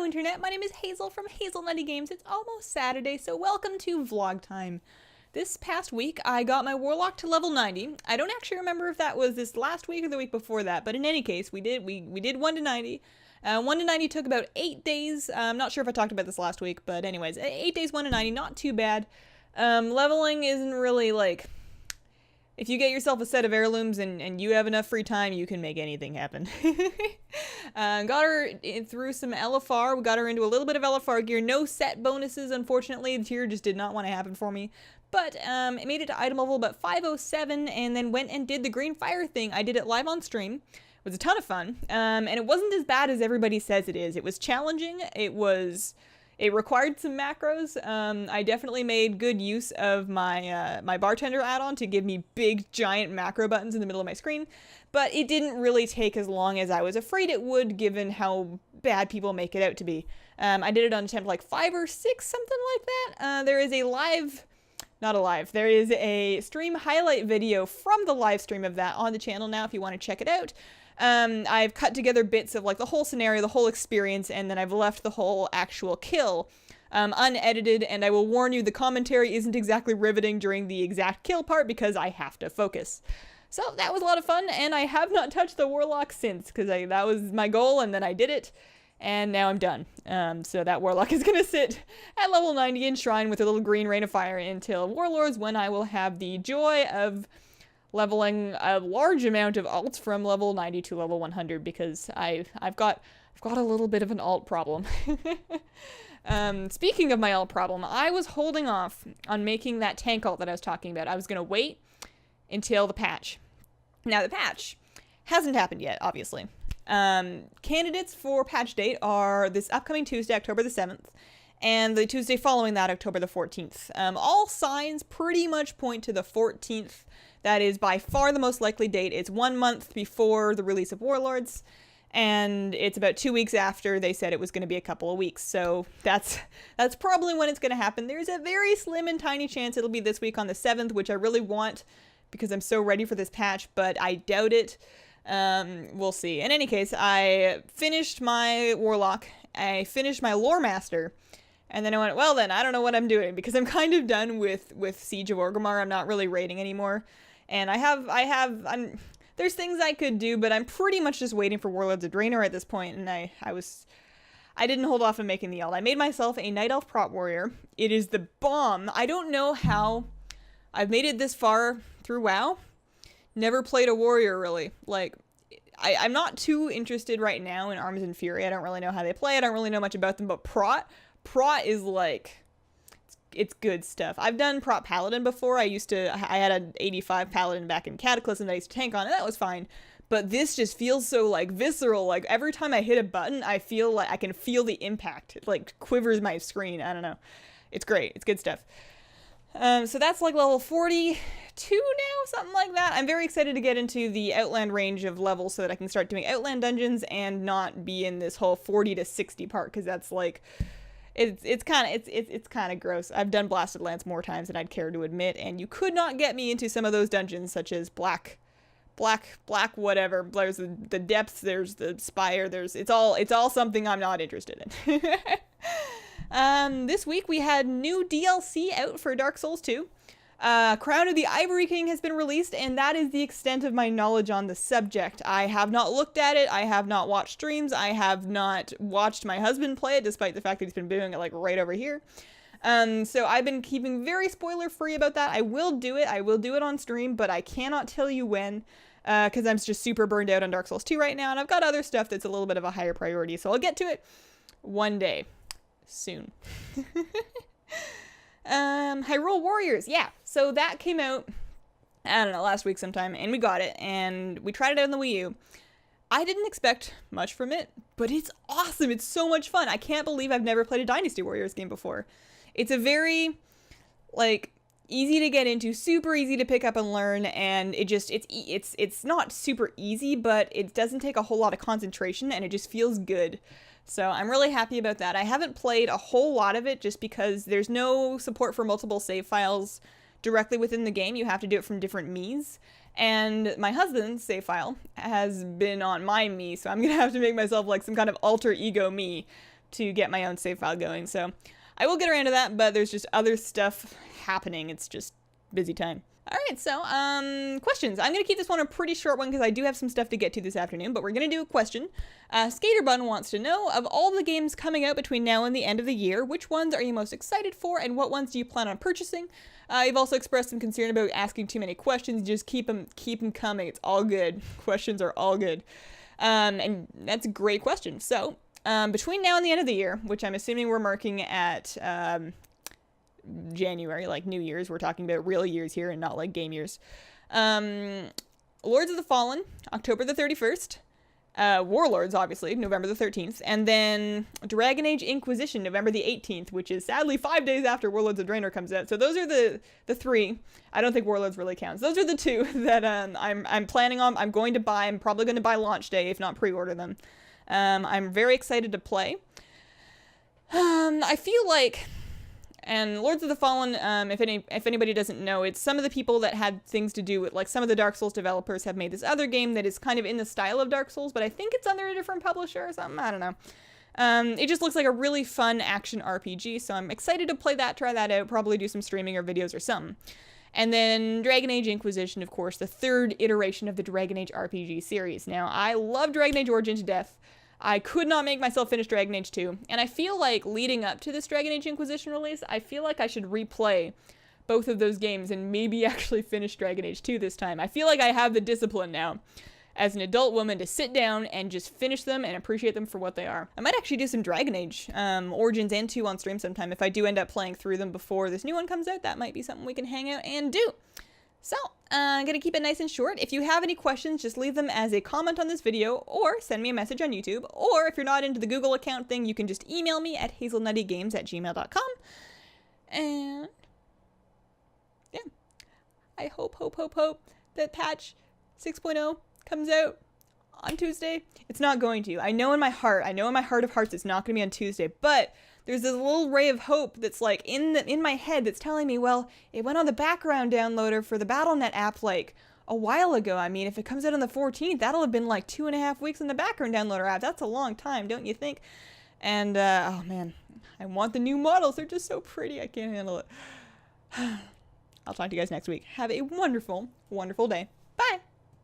Hello Internet, my name is Hazel from Hazelnuttygames. It's almost Saturday, so welcome to vlog time. This past week, I got my Warlock to level 90. I don't actually remember if that was this last week or the week before that, but in any case, we did 1 to 90. 1 to 90 took about 8 days. I'm not sure if I talked about this last week, but anyways, 8 days, 1 to 90, not too bad. Leveling isn't really like... If you get yourself a set of heirlooms and you have enough free time, you can make anything happen. Got her through some LFR. We got her into a little bit of LFR gear. No set bonuses, unfortunately. The tier just did not want to happen for me. But it made it to item level about 507 and then went and did the green fire thing. I did it live on stream. It was a ton of fun. And it wasn't as bad as everybody says it is. It was challenging. It required some macros. I definitely made good use of my my bartender add-on to give me big, giant macro buttons in the middle of my screen, but it didn't really take as long as I was afraid it would, given how bad people make it out to be. I did it on attempt like 5 or 6, something like that. There is a there is a stream highlight video from the live stream of that on the channel now if you want to check it out. I've cut together bits of like the whole scenario, the whole experience, and then I've left the whole actual kill unedited, and I will warn you, the commentary isn't exactly riveting during the exact kill part because I have to focus. So that was a lot of fun, and I have not touched the Warlock since, because that was my goal, and then I did it, and now I'm done. So that Warlock is going to sit at level 90 in Shrine with a little green Rain of Fire until Warlords, when I will have the joy of leveling a large amount of alts from level 90 to level 100, because I've got a little bit of an alt problem. Speaking of my alt problem, I was holding off on making that tank alt that I was talking about. I was going to wait until the patch. Now the patch hasn't happened yet, obviously. Candidates for patch date are this upcoming Tuesday, October the 7th, and the Tuesday following that, October the 14th. All signs pretty much point to the 14th. That is by far the most likely date. It's 1 month before the release of Warlords, and it's about 2 weeks after they said it was going to be a couple of weeks. So that's probably when it's going to happen. There's a very slim and tiny chance it'll be this week on the 7th, which I really want because I'm so ready for this patch, but I doubt it. We'll see. In any case, I finished my Warlock, I finished my Lore Master, and then I went, well then, I don't know what I'm doing, because I'm kind of done with Siege of Orgrimmar. I'm not really raiding anymore. And there's things I could do, but I'm pretty much just waiting for Warlords of Draenor at this point, and I didn't hold off on making the alt. I made myself a Night Elf Prot Warrior. It is the bomb. I don't know how I've made it this far through WoW. Never played a warrior, really. Like, I'm not too interested right now in Arms and Fury. I don't really know how they play. I don't really know much about them, but Prot is like... It's good stuff. I've done Prot Paladin before. I had an 85 Paladin back in Cataclysm that I used to tank on, and that was fine. But this just feels so, like, visceral. Like, every time I hit a button, I feel like I can feel the impact. It, like, quivers my screen. I don't know. It's great. It's good stuff. So that's, like, level 42 now? Something like that. I'm very excited to get into the Outland range of levels so that I can start doing Outland dungeons and not be in this whole 40 to 60 part, because that's, like... It's kind of gross. I've done Blasted Lands more times than I'd care to admit, and you could not get me into some of those dungeons, such as black whatever. There's the depths, there's the spire, it's all something I'm not interested in. This week we had new DLC out for Dark Souls 2. Crown of the Ivory King has been released, and that is the extent of my knowledge on the subject. I have not looked at it, I have not watched streams, I have not watched my husband play it, despite the fact that he's been doing it like right over here. So I've been keeping very spoiler-free about that. I will do it on stream, but I cannot tell you when, because I'm just super burned out on Dark Souls 2 right now, and I've got other stuff that's a little bit of a higher priority, so I'll get to it one day. Soon. Hyrule Warriors, yeah, so that came out, I don't know, last week sometime, and we got it, and we tried it out on the Wii U. I didn't expect much from it, but it's awesome, it's so much fun. I can't believe I've never played a Dynasty Warriors game before. It's a very, like, easy to get into, super easy to pick up and learn, and it's not super easy, but it doesn't take a whole lot of concentration, and it just feels good. So I'm really happy about that. I haven't played a whole lot of it just because there's no support for multiple save files directly within the game. You have to do it from different Miis. And my husband's save file has been on my Mii, so I'm gonna have to make myself like some kind of alter ego Mii. to get my own save file going. So I will get around to that, but there's just other stuff happening. It's just busy time. All right, so questions. I'm going to keep this one a pretty short one because I do have some stuff to get to this afternoon, but we're going to do a question. Skaterbun wants to know, of all the games coming out between now and the end of the year, which ones are you most excited for, and what ones do you plan on purchasing? You've also expressed some concern about asking too many questions. Just keep them coming. It's all good. Questions are all good. And that's a great question. So, between now and the end of the year, which I'm assuming we're marking at January, like New Year's, we're talking about real years here and not like game years. Lords of the Fallen, October the 31st. Warlords, obviously, November the 13th. And then Dragon Age Inquisition, November the 18th, which is sadly 5 days after Warlords of Draenor comes out. So those are the three. I don't think Warlords really counts. Those are the two that I'm planning on. I'm going to buy. I'm probably going to buy launch day, if not pre-order them. I'm very excited to play. I feel like... And Lords of the Fallen, if anybody doesn't know, it's some of the people that had things to do with, like, some of the Dark Souls developers have made this other game that is kind of in the style of Dark Souls, but I think it's under a different publisher or something. I don't know. It just looks like a really fun action RPG, so I'm excited to play that, try that out, probably do some streaming or videos or something. And then Dragon Age Inquisition, of course, the third iteration of the Dragon Age RPG series. Now, I love Dragon Age Origin to death. I could not make myself finish Dragon Age 2, and I feel like leading up to this Dragon Age Inquisition release, I feel like I should replay both of those games and maybe actually finish Dragon Age 2 this time. I feel like I have the discipline now, as an adult woman, to sit down and just finish them and appreciate them for what they are. I might actually do some Dragon Age Origins and 2 on stream sometime. If I do end up playing through them before this new one comes out, that might be something we can hang out and do. So, I'm going to keep it nice and short. If you have any questions, just leave them as a comment on this video, or send me a message on YouTube, or if you're not into the Google account thing, you can just email me at hazelnuttygames@gmail.com. And, yeah, I hope that patch 6.0 comes out on Tuesday. It's not going to. I know in my heart of hearts it's not going to be on Tuesday, but there's this little ray of hope that's like in my head that's telling me, well, it went on the background downloader for the BattleNet app like a while ago. I mean, if it comes out on the 14th, that'll have been like 2.5 weeks in the background downloader app. That's a long time, don't you think? And, oh man, I want the new models. They're just so pretty. I can't handle it. I'll talk to you guys next week. Have a wonderful, wonderful day.